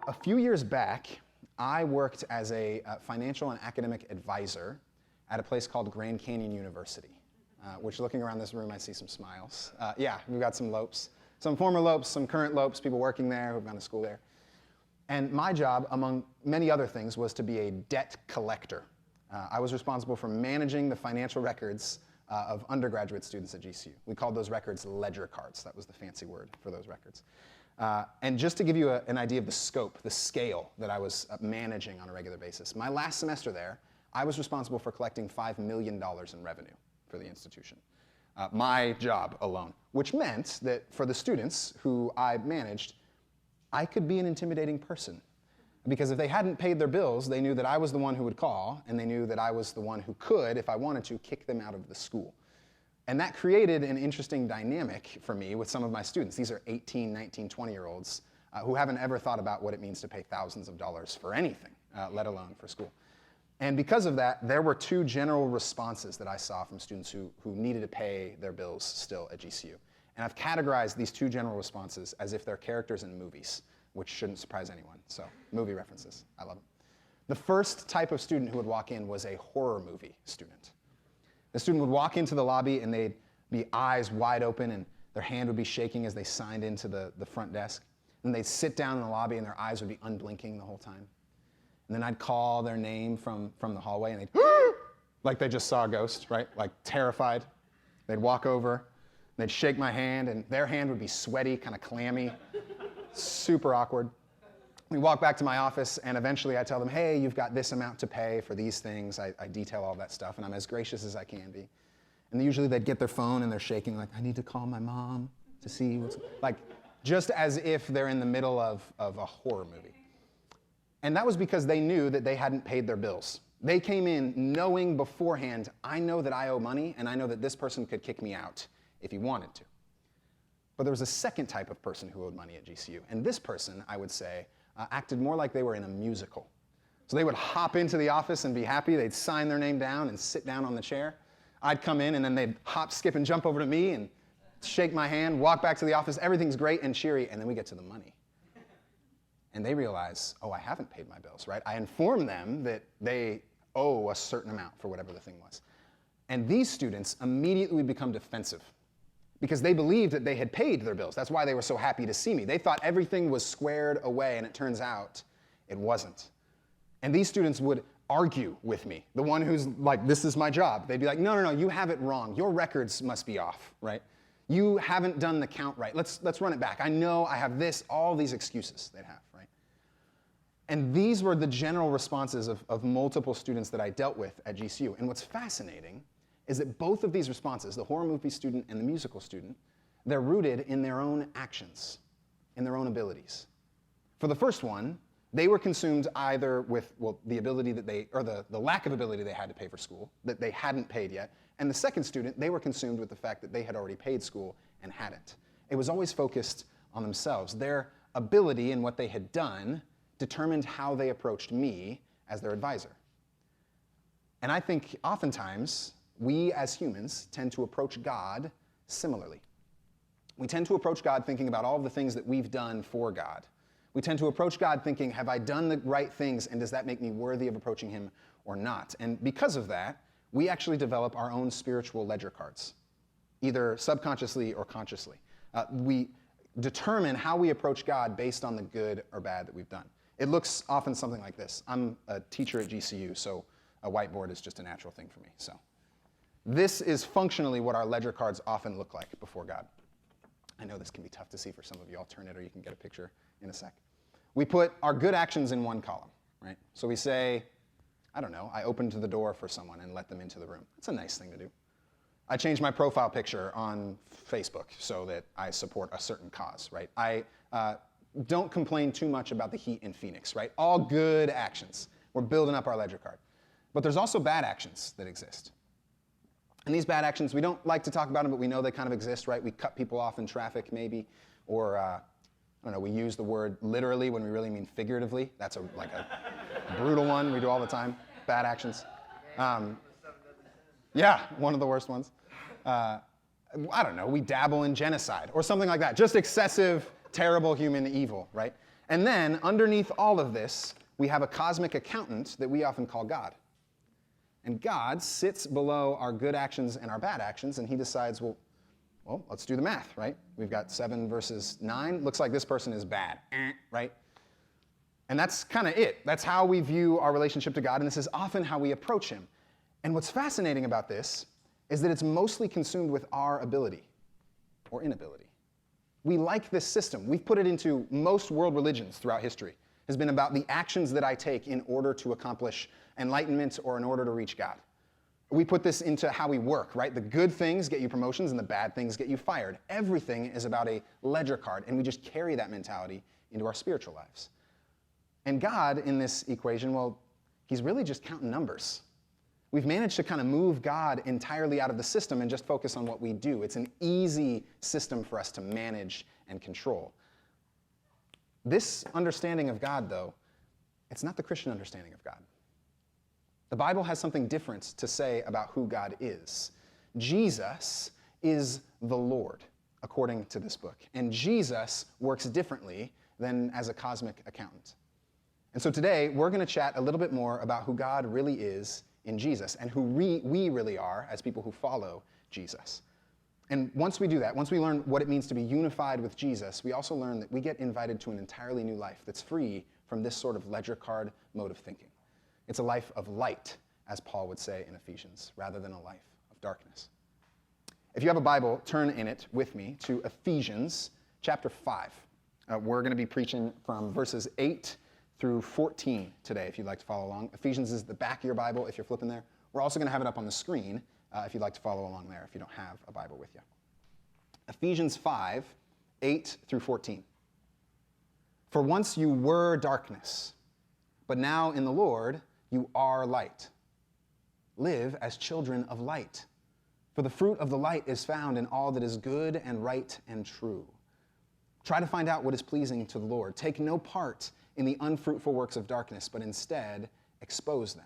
A few years back, I worked as a financial and academic advisor at a place called Grand Canyon University, which looking around this room, I see some smiles. Yeah, we've got some Lopes, some former Lopes, some current Lopes, people working there who've gone to school there. And my job, among many other things, was to be a debt collector. I was responsible for managing the financial records of undergraduate students at GCU. We called those records ledger cards. That was the fancy word for those records. And just to give you an idea of the scope, the scale that I was managing on a regular basis, my last semester there, I was responsible for collecting $5 million in revenue for the institution. My job alone, which meant that for the students who I managed, I could be an intimidating person. Because if they hadn't paid their bills, they knew that I was the one who would call, and they knew that I was the one who could, if I wanted to, kick them out of the school. And that created an interesting dynamic for me with some of my students. These are 18, 19, 20-year-olds who haven't ever thought about what it means to pay thousands of dollars for anything, let alone for school. And because of that, there were two general responses that I saw from students who needed to pay their bills still at GCU. And I've categorized these two general responses as if they're characters in movies, which shouldn't surprise anyone. So, movie references, I love them. The first type of student who would walk in was a horror movie student. The student would walk into the lobby and they'd be eyes wide open and their hand would be shaking as they signed into the front desk. And they'd sit down in the lobby and their eyes would be unblinking the whole time. And then I'd call their name from the hallway and they'd, like they just saw a ghost, right? Like terrified. They'd walk over, they'd shake my hand and their hand would be sweaty, kind of clammy, super awkward. We walk back to my office and eventually I tell them, hey, you've got this amount to pay for these things. I detail all that stuff and I'm as gracious as I can be. And usually they'd get their phone and they're shaking like, I need to call my mom to see what's, like, just as if they're in the middle of a horror movie. And that was because they knew that they hadn't paid their bills. They came in knowing beforehand, I know that I owe money and I know that this person could kick me out if he wanted to. But there was a second type of person who owed money at GCU. And this person, I would say, acted more like they were in a musical. So they would hop into the office and be happy. They'd sign their name down and sit down on the chair. I'd come in and then they'd hop, skip, and jump over to me and shake my hand, walk back to the office. Everything's great and cheery. And then we get to the money. And they realize, oh, I haven't paid my bills, right? I informed them that they owe a certain amount for whatever the thing was. And these students immediately become defensive because they believed that they had paid their bills. That's why they were so happy to see me. They thought everything was squared away, and it turns out it wasn't. And these students would argue with me. The one who's like, this is my job. They'd be like, no, you have it wrong. Your records must be off, right? You haven't done the count right. Let's run it back. I know I have this, all these excuses they'd have, right? And these were the general responses of multiple students that I dealt with at GCU. And what's fascinating is that both of these responses, the horror movie student and the musical student, they're rooted in their own actions, in their own abilities. For the first one, they were consumed either with, well, the ability that they, or the lack of ability they had to pay for school, that they hadn't paid yet. And the second student, they were consumed with the fact that they had already paid school and hadn't. It was always focused on themselves. Their ability and what they had done determined how they approached me as their advisor. And I think oftentimes, we as humans tend to approach God similarly. We tend to approach God thinking about all of the things that we've done for God. We tend to approach God thinking, have I done the right things and does that make me worthy of approaching him or not? And because of that, we actually develop our own spiritual ledger cards, either subconsciously or consciously. We determine how we approach God based on the good or bad that we've done. It looks often something like this. I'm a teacher at GCU, so a whiteboard is just a natural thing for me. So this is functionally what our ledger cards often look like before God. I know this can be tough to see for some of you. I'll turn it or you can get a picture in a sec. We put our good actions in one column, right? So we say, I don't know, I opened the door for someone and let them into the room. That's a nice thing to do. I changed my profile picture on Facebook so that I support a certain cause, right? I don't complain too much about the heat in Phoenix, right? All good actions. We're building up our ledger card. But there's also bad actions that exist. And these bad actions, we don't like to talk about them, but we know they kind of exist, right? We cut people off in traffic, maybe. Or, I don't know, we use the word literally when we really mean figuratively. That's like a brutal one we do all the time. Bad actions. Yeah, one of the worst ones. I don't know, we dabble in genocide or something like that. Just excessive, terrible human evil, right? And then, underneath all of this, we have a cosmic accountant that we often call God. And God sits below our good actions and our bad actions, and he decides, well, let's do the math, right? We've got 7 versus 9. Looks like this person is bad, right? And that's kind of it. That's how we view our relationship to God, and this is often how we approach him. And what's fascinating about this is that it's mostly consumed with our ability or inability. We like this system. We've put it into most world religions throughout history. It has been about the actions that I take in order to accomplish enlightenment or in order to reach God. We put this into how we work, right? The good things get you promotions and the bad things get you fired. Everything is about a ledger card, and we just carry that mentality into our spiritual lives. And God, in this equation, well, he's really just counting numbers. We've managed to kind of move God entirely out of the system and just focus on what we do. It's an easy system for us to manage and control. This understanding of God, though, it's not the Christian understanding of God. The Bible has something different to say about who God is. Jesus is the Lord, according to this book. And Jesus works differently than as a cosmic accountant. And so today, we're going to chat a little bit more about who God really is in Jesus and who we really are as people who follow Jesus. And once we do that, once we learn what it means to be unified with Jesus, we also learn that we get invited to an entirely new life that's free from this sort of ledger card mode of thinking. It's a life of light, as Paul would say in Ephesians, rather than a life of darkness. If you have a Bible, turn in it with me to Ephesians chapter 5. We're going to be preaching from verses 8 through 14 today, if you'd like to follow along. Ephesians is the back of your Bible if you're flipping there. We're also going to have it up on the screen if you'd like to follow along there if you don't have a Bible with you. Ephesians 5, 8 through 14. For once you were darkness, but now in the Lord you are light. Live as children of light. For the fruit of the light is found in all that is good and right and true. Try to find out what is pleasing to the Lord. Take no part in the unfruitful works of darkness, but instead expose them.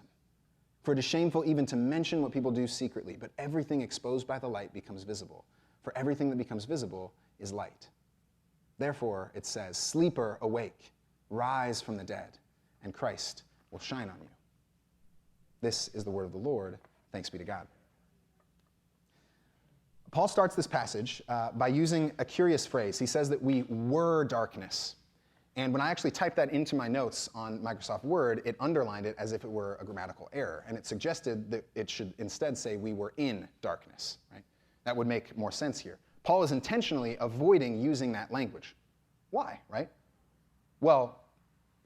For it is shameful even to mention what people do secretly, but everything exposed by the light becomes visible. For everything that becomes visible is light. Therefore, it says, sleeper, awake, rise from the dead, and Christ will shine on you. This is the word of the Lord. Thanks be to God. Paul starts this passage by using a curious phrase. He says that we were darkness. And when I actually typed that into my notes on Microsoft Word, it underlined it as if it were a grammatical error. And it suggested that it should instead say we were in darkness. Right? That would make more sense here. Paul is intentionally avoiding using that language. Why, right? Well,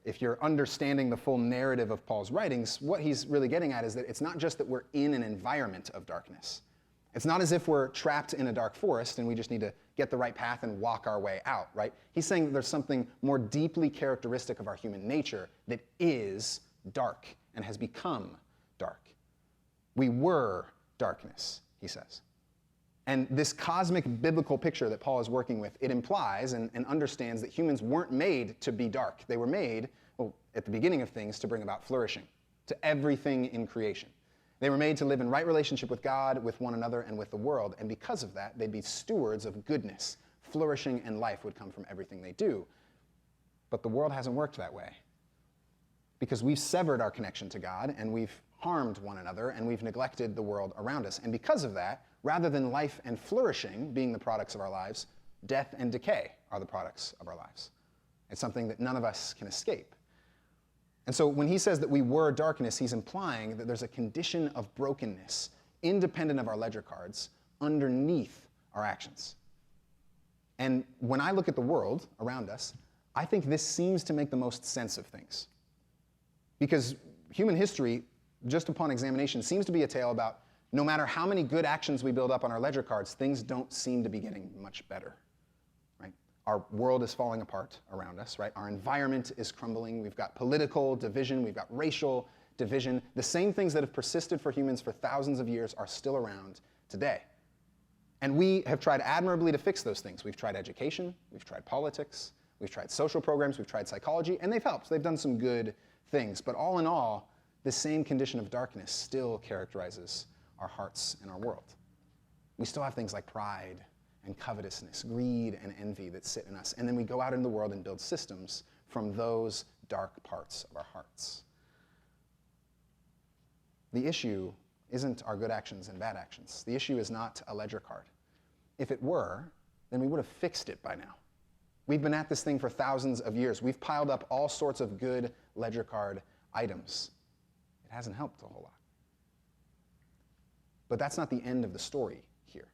if you're understanding the full narrative of Paul's writings, what he's really getting at is that it's not just that we're in an environment of darkness. It's not as if we're trapped in a dark forest and we just need to get the right path and walk our way out, right? He's saying that there's something more deeply characteristic of our human nature that is dark and has become dark. We were darkness, he says. And this cosmic biblical picture that Paul is working with, it implies and understands that humans weren't made to be dark. They were made, at the beginning of things, to bring about flourishing to everything in creation. They were made to live in right relationship with God, with one another, and with the world. And because of that, they'd be stewards of goodness. Flourishing and life would come from everything they do. But the world hasn't worked that way. Because we've severed our connection to God, and we've harmed one another, and we've neglected the world around us. And because of that, rather than life and flourishing being the products of our lives, death and decay are the products of our lives. It's something that none of us can escape. And so when he says that we were darkness, he's implying that there's a condition of brokenness, independent of our ledger cards, underneath our actions. And when I look at the world around us, I think this seems to make the most sense of things. Because human history, just upon examination, seems to be a tale about no matter how many good actions we build up on our ledger cards, things don't seem to be getting much better. Our world is falling apart around us, right? Our environment is crumbling. We've got political division. We've got racial division. The same things that have persisted for humans for thousands of years are still around today. And we have tried admirably to fix those things. We've tried education. We've tried politics. We've tried social programs. We've tried psychology. And they've helped. They've done some good things. But all in all, this same condition of darkness still characterizes our hearts and our world. We still have things like pride and covetousness, greed and envy that sit in us. And then we go out in the world and build systems from those dark parts of our hearts. The issue isn't our good actions and bad actions. The issue is not a ledger card. If it were, then we would have fixed it by now. We've been at this thing for thousands of years. We've piled up all sorts of good ledger card items. It hasn't helped a whole lot. But that's not the end of the story here.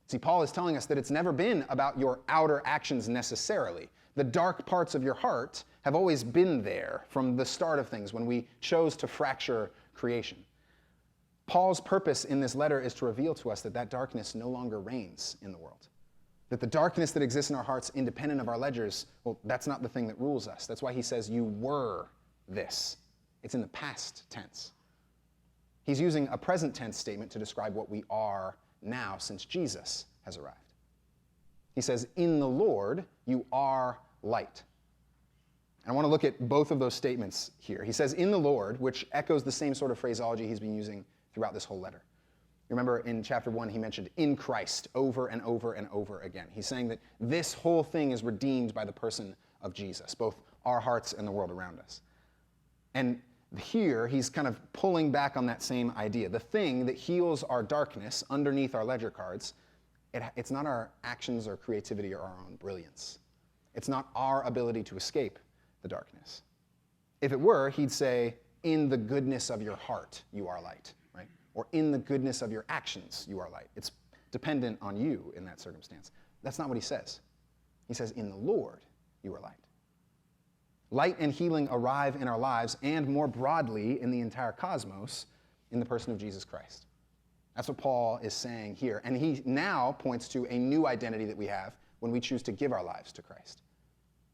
See, Paul is telling us that it's never been about your outer actions necessarily. The dark parts of your heart have always been there from the start of things when we chose to fracture creation. Paul's purpose in this letter is to reveal to us that that darkness no longer reigns in the world. That the darkness that exists in our hearts, independent of our ledgers, well, that's not the thing that rules us. That's why he says, you were this. It's in the past tense. He's using a present tense statement to describe what we are now since Jesus has arrived. He says, in the Lord, you are light. And I want to look at both of those statements here. He says, in the Lord, which echoes the same sort of phraseology he's been using throughout this whole letter. Remember in chapter 1, he mentioned in Christ over and over and over again. He's saying that this whole thing is redeemed by the person of Jesus, both our hearts and the world around us. And here, he's kind of pulling back on that same idea. The thing that heals our darkness underneath our ledger cards, it's not our actions or creativity or our own brilliance. It's not our ability to escape the darkness. If it were, he'd say, in the goodness of your heart, you are light, right? Or in the goodness of your actions, you are light. It's dependent on you in that circumstance. That's not what he says. He says, in the Lord, you are light. Light and healing arrive in our lives and more broadly in the entire cosmos in the person of Jesus Christ. That's what Paul is saying here. And he now points to a new identity that we have when we choose to give our lives to Christ.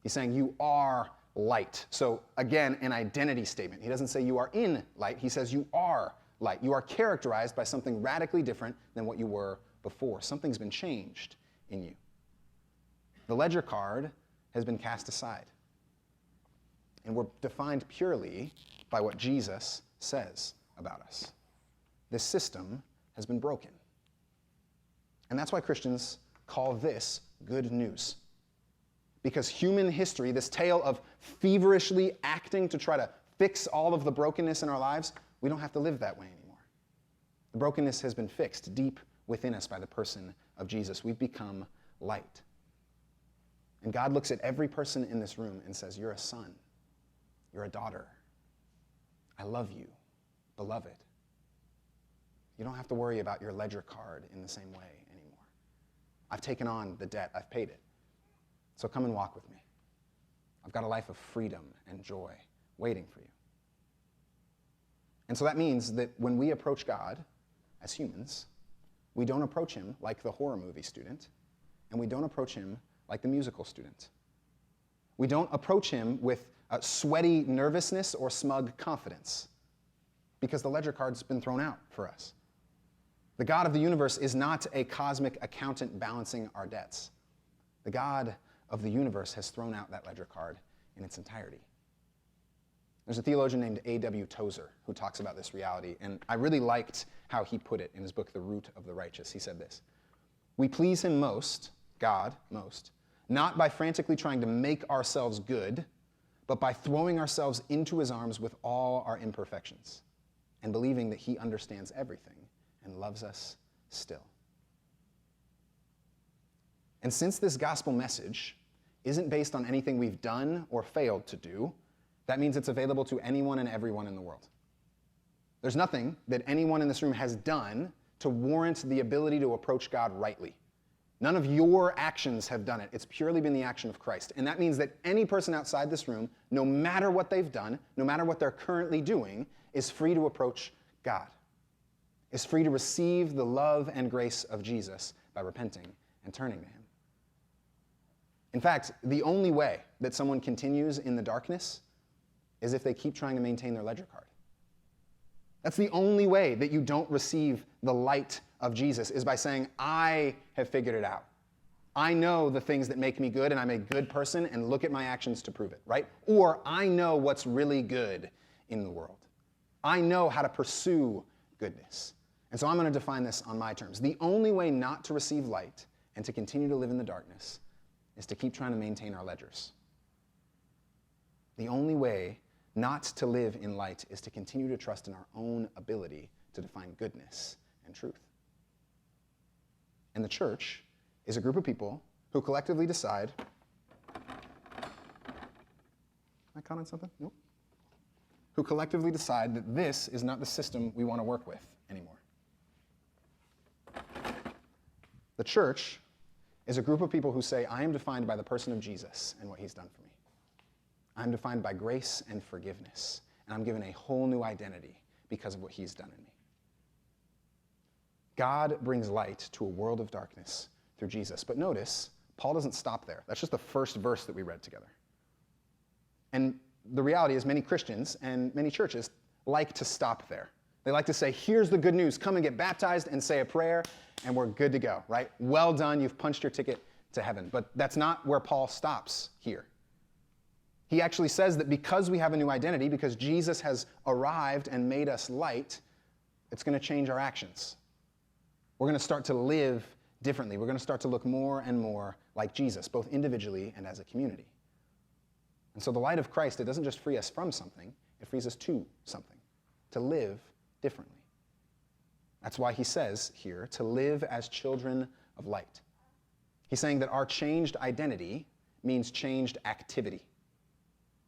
He's saying you are light. So again, an identity statement. He doesn't say you are in light. He says you are light. You are characterized by something radically different than what you were before. Something's been changed in you. The ledger card has been cast aside. And we're defined purely by what Jesus says about us. This system has been broken. And that's why Christians call this good news. Because human history, this tale of feverishly acting to try to fix all of the brokenness in our lives, we don't have to live that way anymore. The brokenness has been fixed deep within us by the person of Jesus. We've become light. And God looks at every person in this room and says, you're a son. You're a daughter. I love you, beloved. You don't have to worry about your ledger card in the same way anymore. I've taken on the debt. I've paid it. So come and walk with me. I've got a life of freedom and joy waiting for you. And so that means that when we approach God as humans, we don't approach him like the horror movie student, and we don't approach him like the musical student. We don't approach him with sweaty nervousness or smug confidence, because the ledger card's been thrown out for us. The God of the universe is not a cosmic accountant balancing our debts. The God of the universe has thrown out that ledger card in its entirety. There's a theologian named A.W. Tozer who talks about this reality, and I really liked how he put it in his book, The Root of the Righteous. He said this: we please him most, God most, not by frantically trying to make ourselves good, but by throwing ourselves into his arms with all our imperfections and believing that he understands everything and loves us still. And since this gospel message isn't based on anything we've done or failed to do, that means it's available to anyone and everyone in the world. There's nothing that anyone in this room has done to warrant the ability to approach God rightly. None of your actions have done it. It's purely been the action of Christ. And that means that any person outside this room, no matter what they've done, no matter what they're currently doing, is free to approach God, is free to receive the love and grace of Jesus by repenting and turning to him. In fact, the only way that someone continues in the darkness is if they keep trying to maintain their ledger card. That's the only way that you don't receive the light of Jesus, is by saying, I have figured it out. I know the things that make me good, and I'm a good person, and look at my actions to prove it, right? Or I know what's really good in the world. I know how to pursue goodness. And so I'm going to define this on my terms. The only way not to receive light and to continue to live in the darkness is to keep trying to maintain our ledgers. The only way not to live in light is to continue to trust in our own ability to define goodness and truth. And the church is a group of people who collectively decide. Am I caught on something? Nope. Who collectively decide that this is not the system we want to work with anymore. The church is a group of people who say, I am defined by the person of Jesus and what he's done for me. I'm defined by grace and forgiveness, and I'm given a whole new identity because of what he's done in me. God brings light to a world of darkness through Jesus. But notice, Paul doesn't stop there. That's just the first verse that we read together. And the reality is many Christians and many churches like to stop there. They like to say, here's the good news. Come and get baptized and say a prayer, and we're good to go, right? Well done. You've punched your ticket to heaven. But that's not where Paul stops here. He actually says that because we have a new identity, because Jesus has arrived and made us light, it's going to change our actions. We're going to start to live differently. We're going to start to look more and more like Jesus, both individually and as a community. And so the light of Christ, it doesn't just free us from something, it frees us to something, to live differently. That's why he says here, to live as children of light. He's saying that our changed identity means changed activity.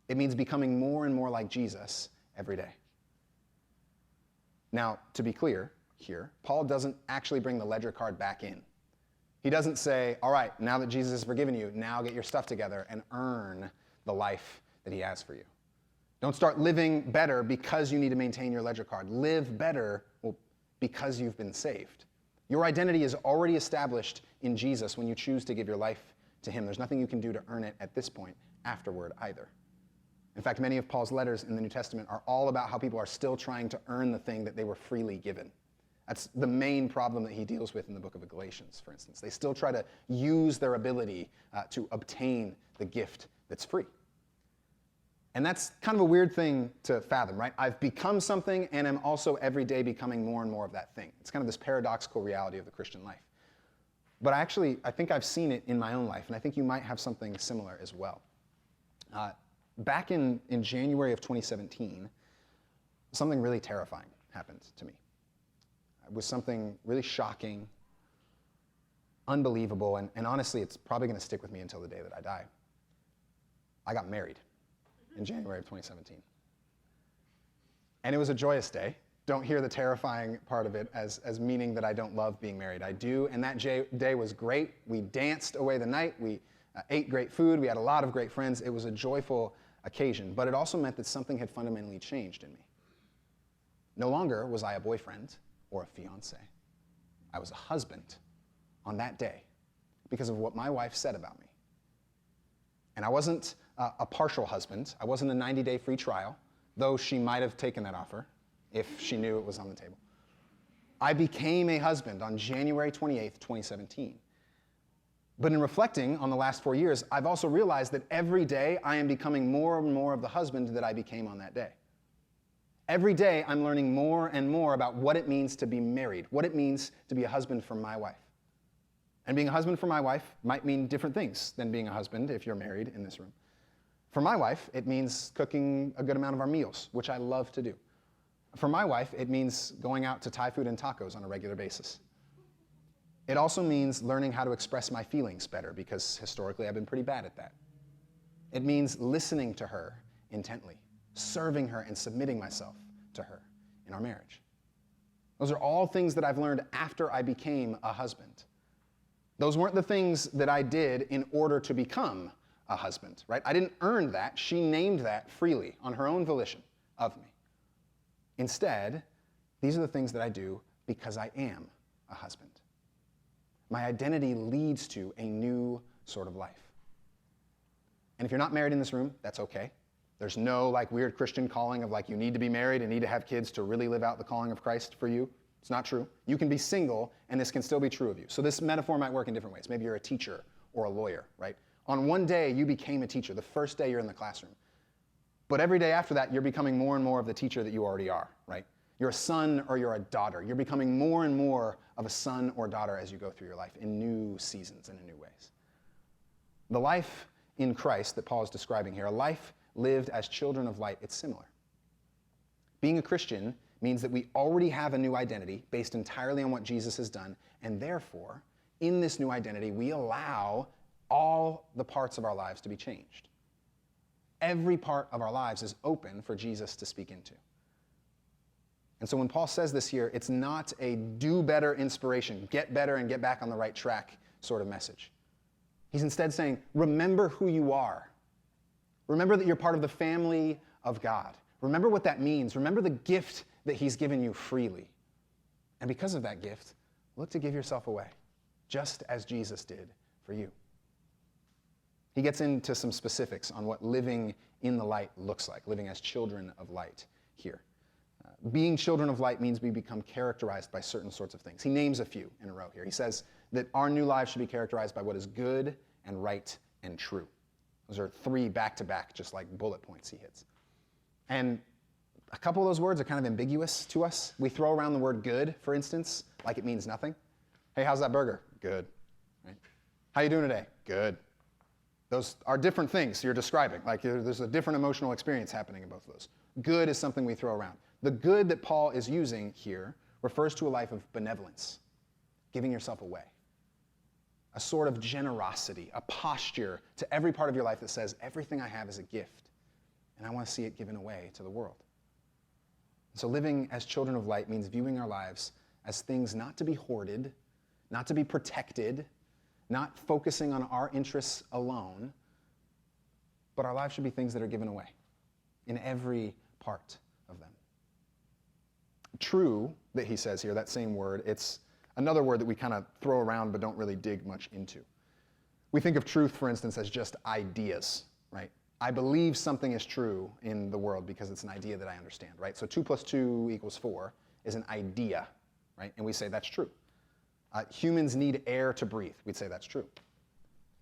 It means becoming more and more like Jesus every day. Now, to be clear here, Paul doesn't actually bring the ledger card back in. He doesn't say, all right, now that Jesus has forgiven you, now get your stuff together and earn the life that he has for you. Don't start living better because you need to maintain your ledger card. Live better because you've been saved. Your identity is already established in Jesus when you choose to give your life to him. There's nothing you can do to earn it at this point afterward either. In fact, many of Paul's letters in the New Testament are all about how people are still trying to earn the thing that they were freely given. That's the main problem that he deals with in the book of Galatians, for instance. They still try to use their ability to obtain the gift that's free. And that's kind of a weird thing to fathom, right? I've become something and am also every day becoming more and more of that thing. It's kind of this paradoxical reality of the Christian life. But I think I've seen it in my own life, and I think you might have something similar as well. Back in January of 2017, something really terrifying happened to me. It was something really shocking, unbelievable, and honestly, it's probably going to stick with me until the day that I die. I got married in January of 2017. And it was a joyous day. Don't hear the terrifying part of it as meaning that I don't love being married. I do, and that day was great. We danced away the night. We ate great food. We had a lot of great friends. It was a joyful occasion, but it also meant that something had fundamentally changed in me. No longer was I a boyfriend or a fiance. I was a husband on that day because of what my wife said about me. And I wasn't a partial husband. I wasn't a 90-day free trial, though she might have taken that offer if she knew it was on the table. I became a husband on January 28th, 2017. But in reflecting on the last 4 years, I've also realized that every day I am becoming more and more of the husband that I became on that day. Every day I'm learning more and more about what it means to be married, what it means to be a husband for my wife. And being a husband for my wife might mean different things than being a husband if you're married in this room. For my wife, it means cooking a good amount of our meals, which I love to do. For my wife, it means going out to Thai food and tacos on a regular basis. It also means learning how to express my feelings better because historically I've been pretty bad at that. It means listening to her intently, serving her and submitting myself to her in our marriage. Those are all things that I've learned after I became a husband. Those weren't the things that I did in order to become a husband, right? I didn't earn that. She named that freely on her own volition of me. Instead, these are the things that I do because I am a husband. My identity leads to a new sort of life. And if you're not married in this room, that's okay. There's no weird Christian calling of you need to be married and need to have kids to really live out the calling of Christ for you. It's not true. You can be single and this can still be true of you. So this metaphor might work in different ways. Maybe you're a teacher or a lawyer, right? On one day you became a teacher, the first day you're in the classroom. But every day after that, you're becoming more and more of the teacher that you already are, right? You're a son or you're a daughter. You're becoming more and more of a son or daughter as you go through your life in new seasons and in new ways. The life in Christ that Paul is describing here, a life lived as children of light, it's similar. Being a Christian means that we already have a new identity based entirely on what Jesus has done, and therefore, in this new identity, we allow all the parts of our lives to be changed. Every part of our lives is open for Jesus to speak into. And so when Paul says this here, it's not a do better inspiration, get better and get back on the right track sort of message. He's instead saying, remember who you are. Remember that you're part of the family of God. Remember what that means. Remember the gift that he's given you freely. And because of that gift, look to give yourself away, just as Jesus did for you. He gets into some specifics on what living in the light looks like, living as children of light here. Being children of light means we become characterized by certain sorts of things. He names a few in a row here. He says that our new lives should be characterized by what is good and right and true. Those are 3 back-to-back, just like bullet points he hits. And a couple of those words are kind of ambiguous to us. We throw around the word good, for instance, like it means nothing. Hey, how's that burger? Good. Right? How you doing today? Good. Those are different things you're describing. Like there's a different emotional experience happening in both of those. Good is something we throw around. The good that Paul is using here refers to a life of benevolence, giving yourself away. A sort of generosity, a posture to every part of your life that says, everything I have is a gift, and I want to see it given away to the world. So living as children of light means viewing our lives as things not to be hoarded, not to be protected, not focusing on our interests alone, but our lives should be things that are given away in every part of them. True, that he says here, that same word, it's another word that we kind of throw around but don't really dig much into. We think of truth, for instance, as just ideas, right? I believe something is true in the world because it's an idea that I understand, right? So 2 + 2 = 4 is an idea, right? And we say that's true. Humans need air to breathe. We'd say that's true.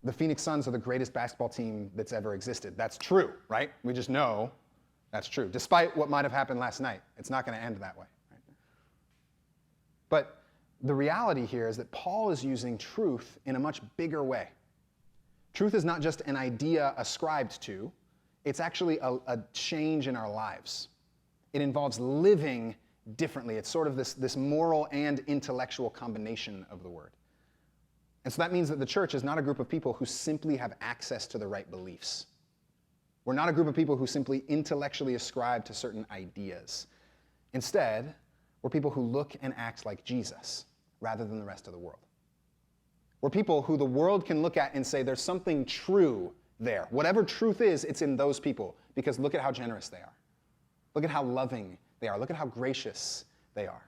The Phoenix Suns are the greatest basketball team that's ever existed. That's true, right? We just know that's true. Despite what might have happened last night, it's not going to end that way. Right? But the reality here is that Paul is using truth in a much bigger way. Truth is not just an idea ascribed to. It's actually a change in our lives. It involves living differently. It's sort of this moral and intellectual combination of the word. And so that means that the church is not a group of people who simply have access to the right beliefs. We're not a group of people who simply intellectually ascribe to certain ideas. Instead, we're people who look and act like Jesus rather than the rest of the world. We're people who the world can look at and say there's something true there. Whatever truth is, it's in those people because look at how generous they are. Look at how loving they are. Look at how gracious they are.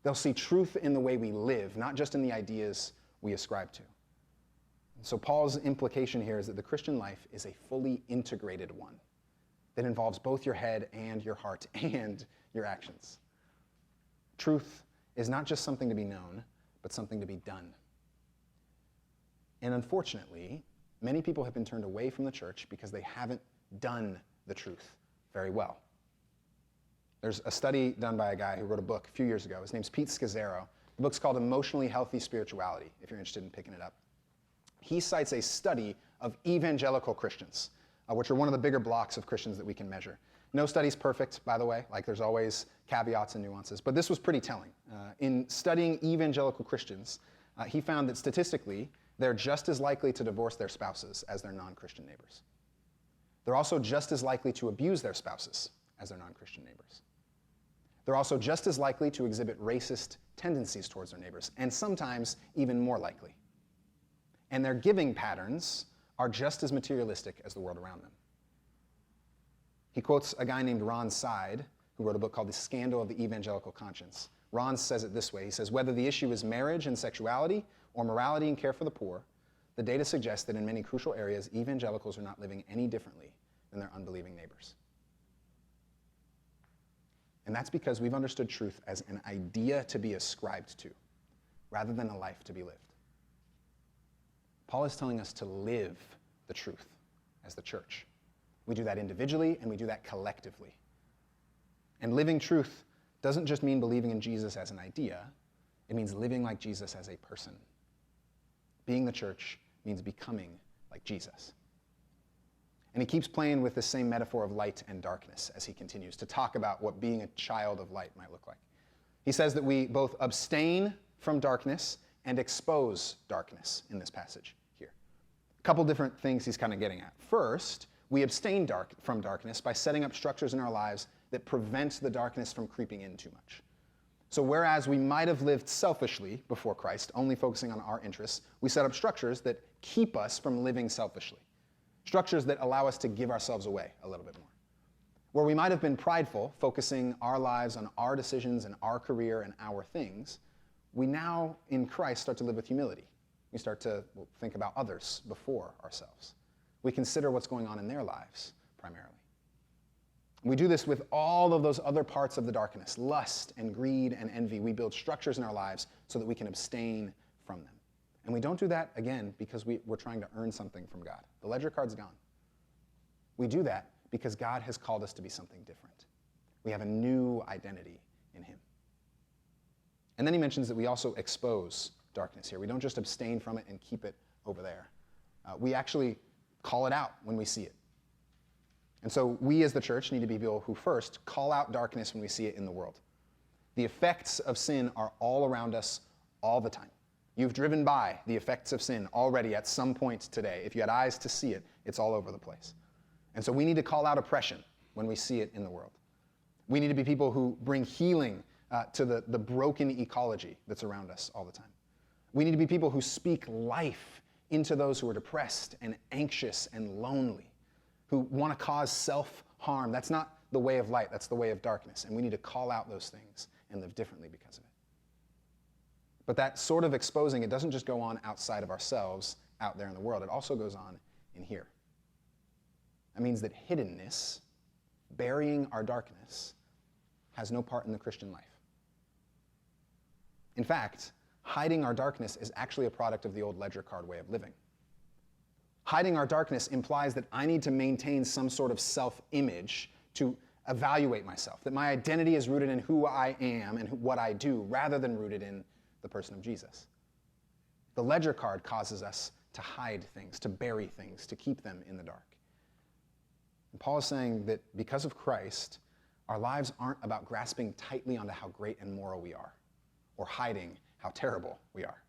They'll see truth in the way we live, not just in the ideas we ascribe to. So Paul's implication here is that the Christian life is a fully integrated one that involves both your head and your heart and your actions. Truth is not just something to be known, but something to be done. And unfortunately, many people have been turned away from the church because they haven't done the truth very well. There's a study done by a guy who wrote a book a few years ago. His name's Pete Scazzero. The book's called Emotionally Healthy Spirituality, if you're interested in picking it up. He cites a study of evangelical Christians, which are one of the bigger blocks of Christians that we can measure. No study's perfect, by the way. Like, there's always caveats and nuances. But this was pretty telling. In studying evangelical Christians, he found that statistically, they're just as likely to divorce their spouses as their non-Christian neighbors. They're also just as likely to abuse their spouses as their non-Christian neighbors. They're also just as likely to exhibit racist tendencies towards their neighbors, and sometimes even more likely. And their giving patterns are just as materialistic as the world around them. He quotes a guy named Ron Side, who wrote a book called The Scandal of the Evangelical Conscience. Ron says it this way. He says, whether the issue is marriage and sexuality or morality and care for the poor, the data suggests that in many crucial areas, evangelicals are not living any differently than their unbelieving neighbors. And that's because we've understood truth as an idea to be ascribed to, rather than a life to be lived. Paul is telling us to live the truth as the church. We do that individually, and we do that collectively. And living truth doesn't just mean believing in Jesus as an idea. It means living like Jesus as a person. Being the church means becoming like Jesus. And he keeps playing with the same metaphor of light and darkness as he continues to talk about what being a child of light might look like. He says that we both abstain from darkness and expose darkness in this passage here. A couple different things he's kind of getting at. First, we abstain from darkness by setting up structures in our lives that prevent the darkness from creeping in too much. So whereas we might have lived selfishly before Christ, only focusing on our interests, we set up structures that keep us from living selfishly. Structures that allow us to give ourselves away a little bit more. Where we might have been prideful, focusing our lives on our decisions and our career and our things, we now, in Christ, start to live with humility. We start to think about others before ourselves. We consider what's going on in their lives, primarily. We do this with all of those other parts of the darkness, lust and greed and envy. We build structures in our lives so that we can abstain from them. And we don't do that, again, because we're trying to earn something from God. The ledger card's gone. We do that because God has called us to be something different. We have a new identity in him. And then he mentions that we also expose darkness here. We don't just abstain from it and keep it over there. We actually call it out when we see it. And so we as the church need to be people who first call out darkness when we see it in the world. The effects of sin are all around us all the time. You've driven by the effects of sin already at some point today. If you had eyes to see it, it's all over the place. And so we need to call out oppression when we see it in the world. We need to be people who bring healing to the broken ecology that's around us all the time. We need to be people who speak life into those who are depressed and anxious and lonely, who want to cause self-harm. That's not the way of light, that's the way of darkness. And we need to call out those things and live differently because of it. But that sort of exposing, it doesn't just go on outside of ourselves, out there in the world. It also goes on in here. That means that hiddenness, burying our darkness, has no part in the Christian life. In fact, hiding our darkness is actually a product of the old ledger card way of living. Hiding our darkness implies that I need to maintain some sort of self-image to evaluate myself, that my identity is rooted in who I am and what I do, rather than rooted in the person of Jesus. The ledger card causes us to hide things, to bury things, to keep them in the dark. And Paul is saying that because of Christ, our lives aren't about grasping tightly onto how great and moral we are, or hiding how terrible we are.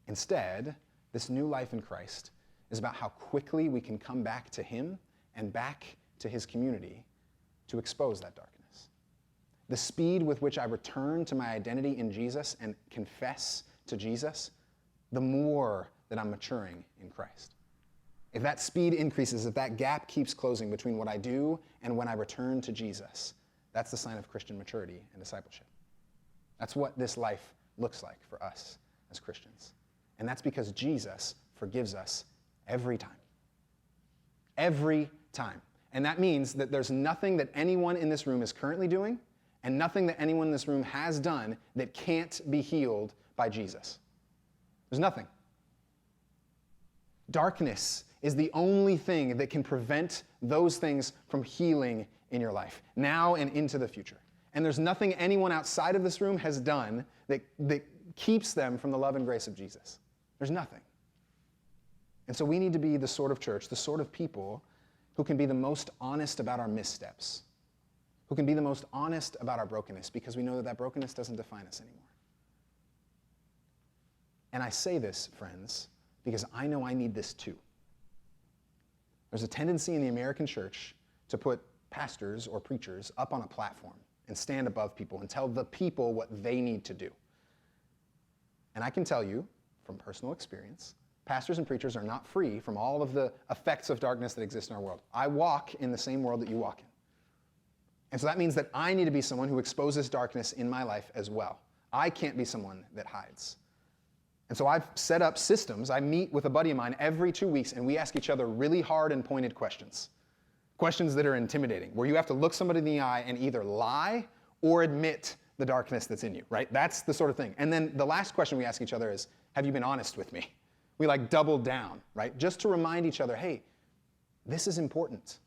Instead, this new life in Christ is about how quickly we can come back to him and back to his community to expose that darkness. The speed with which I return to my identity in Jesus and confess to Jesus, the more that I'm maturing in Christ. If that speed increases, if that gap keeps closing between what I do and when I return to Jesus, that's the sign of Christian maturity and discipleship. That's what this life looks like for us as Christians. And that's because Jesus forgives us every time. Every time. And that means that there's nothing that anyone in this room is currently doing and nothing that anyone in this room has done that can't be healed by Jesus. There's nothing. Darkness is the only thing that can prevent those things from healing in your life, now and into the future. And there's nothing anyone outside of this room has done that keeps them from the love and grace of Jesus. There's nothing. And so we need to be the sort of church, the sort of people who can be the most honest about our missteps, who can be the most honest about our brokenness, because we know that that brokenness doesn't define us anymore. And I say this, friends, because I know I need this too. There's a tendency in the American church to put pastors or preachers up on a platform and stand above people and tell the people what they need to do. And I can tell you from personal experience, pastors and preachers are not free from all of the effects of darkness that exist in our world. I walk in the same world that you walk in. And so that means that I need to be someone who exposes darkness in my life as well. I can't be someone that hides. And so I've set up systems. I meet with a buddy of mine every 2 weeks, and we ask each other really hard and pointed questions. Questions that are intimidating, where you have to look somebody in the eye and either lie or admit the darkness that's in you, right? That's the sort of thing. And then the last question we ask each other is, have you been honest with me? We double down, right? Just to remind each other, hey, this is important.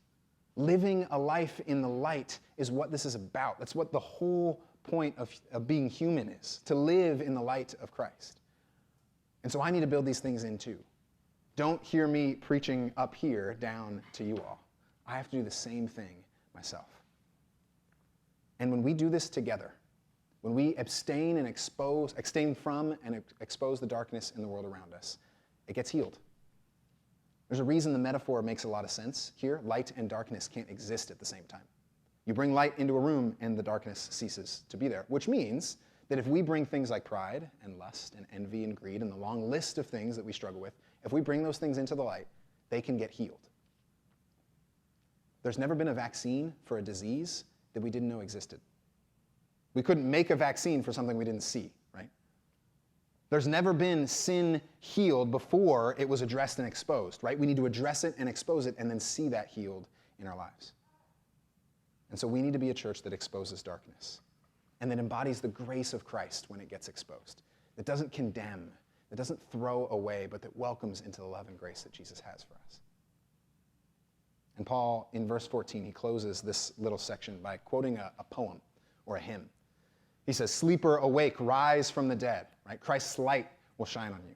Living a life in the light is what this is about. That's what the whole point of being human is, to live in the light of Christ. And so I need to build these things in too. Don't hear me preaching up here down to you all. I have to do the same thing myself. And when we do this together, when we abstain from and expose the darkness in the world around us, it gets healed. There's a reason the metaphor makes a lot of sense here. Light and darkness can't exist at the same time. You bring light into a room and the darkness ceases to be there, which means that if we bring things like pride and lust and envy and greed and the long list of things that we struggle with, if we bring those things into the light, they can get healed. There's never been a vaccine for a disease that we didn't know existed. We couldn't make a vaccine for something we didn't see, right? There's never been sin healed before it was addressed and exposed, right? We need to address it and expose it and then see that healed in our lives. And so we need to be a church that exposes darkness and that embodies the grace of Christ when it gets exposed, that doesn't condemn, that doesn't throw away, but that welcomes into the love and grace that Jesus has for us. And Paul, in verse 14, he closes this little section by quoting a poem or a hymn. He says, "Sleeper, awake, rise from the dead," right? Christ's light will shine on you.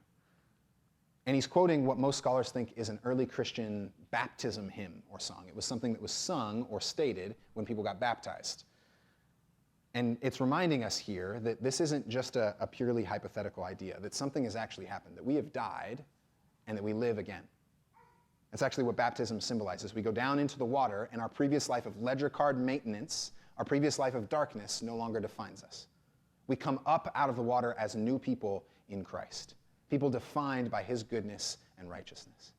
And he's quoting what most scholars think is an early Christian baptism hymn or song. It was something that was sung or stated when people got baptized. And it's reminding us here that this isn't just a purely hypothetical idea, that something has actually happened, that we have died and that we live again. That's actually what baptism symbolizes. We go down into the water, and our previous life of ledger card maintenance, our previous life of darkness, no longer defines us. We come up out of the water as new people in Christ, people defined by his goodness and righteousness.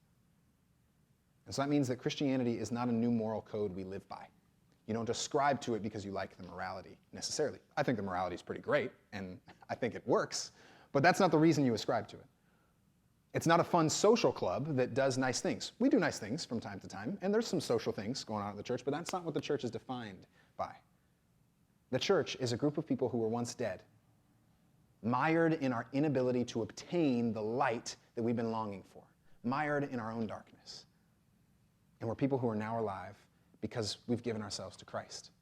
And so that means that Christianity is not a new moral code we live by. You don't ascribe to it because you like the morality necessarily. I think the morality is pretty great, and I think it works, but that's not the reason you ascribe to it. It's not a fun social club that does nice things. We do nice things from time to time, and there's some social things going on at the church, but that's not what the church is defined by. The church is a group of people who were once dead, mired in our inability to obtain the light that we've been longing for, mired in our own darkness. And we're people who are now alive because we've given ourselves to Christ,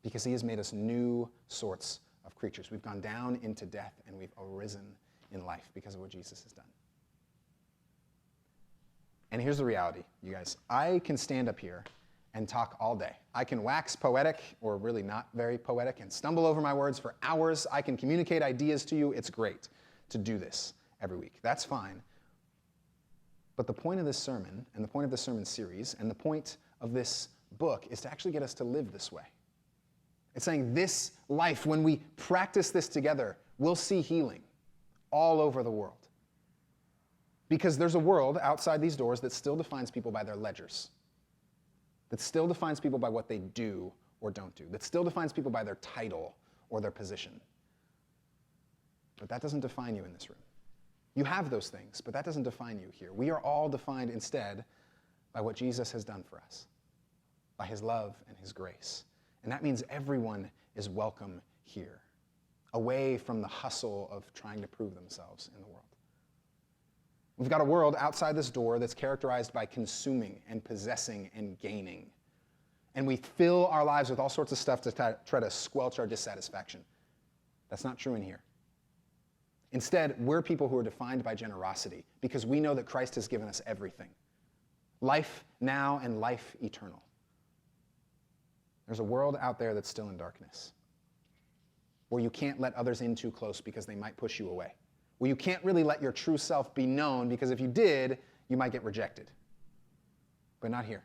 because he has made us new sorts of creatures. We've gone down into death, and we've arisen in life because of what Jesus has done. And here's the reality, you guys. I can stand up here and talk all day. I can wax poetic, or really not very poetic, and stumble over my words for hours. I can communicate ideas to you. It's great to do this every week. That's fine. But the point of this sermon, and the point of this sermon series, and the point of this book is to actually get us to live this way. It's saying this life, when we practice this together, we'll see healing all over the world. Because there's a world outside these doors that still defines people by their ledgers, that still defines people by what they do or don't do, that still defines people by their title or their position. But that doesn't define you in this room. You have those things, but that doesn't define you here. We are all defined instead by what Jesus has done for us, by his love and his grace. And that means everyone is welcome here, away from the hustle of trying to prove themselves in the world. We've got a world outside this door that's characterized by consuming and possessing and gaining. And we fill our lives with all sorts of stuff to try to squelch our dissatisfaction. That's not true in here. Instead, we're people who are defined by generosity because we know that Christ has given us everything. Life now and life eternal. There's a world out there that's still in darkness, where you can't let others in too close because they might push you away, where you can't really let your true self be known because if you did, you might get rejected. But not here.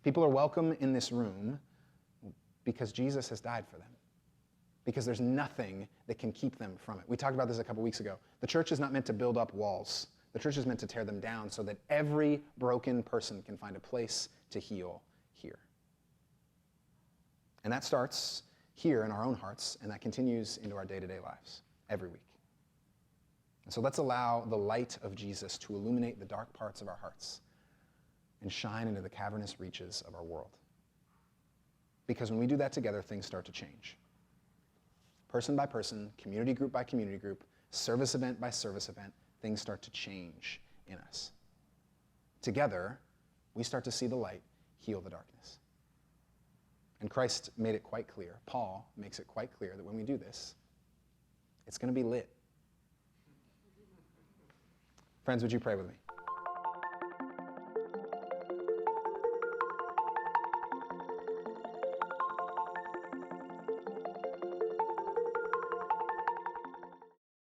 People are welcome in this room because Jesus has died for them, because there's nothing that can keep them from it. We talked about this a couple weeks ago. The church is not meant to build up walls. The church is meant to tear them down so that every broken person can find a place to heal here. And that starts here in our own hearts, and that continues into our day-to-day lives every week. And so let's allow the light of Jesus to illuminate the dark parts of our hearts and shine into the cavernous reaches of our world. Because when we do that together, things start to change. Person by person, community group by community group, service event by service event, things start to change in us. Together, we start to see the light heal the darkness. And Christ made it quite clear, Paul makes it quite clear that when we do this, it's going to be lit. Friends, would you pray with me?